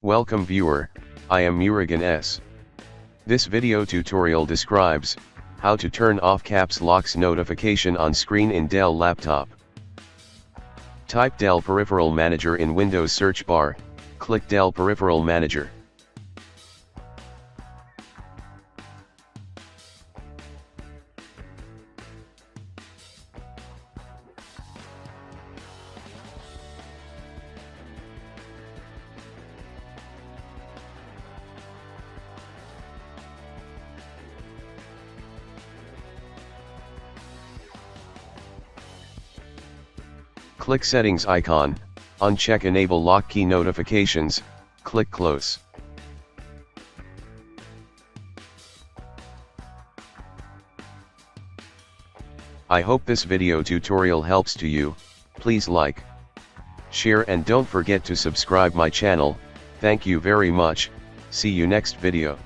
Welcome viewer, I am Murugan S. This video tutorial describes how to turn off caps lock's notification on screen in Dell laptop. Type Dell Peripheral Manager in Windows search bar, click Dell Peripheral Manager. Click Settings icon, uncheck Enable Lock Key Notifications, click Close. I hope this video tutorial helps to you. Please like, share and don't forget to subscribe my channel. Thank you very much. See you next video.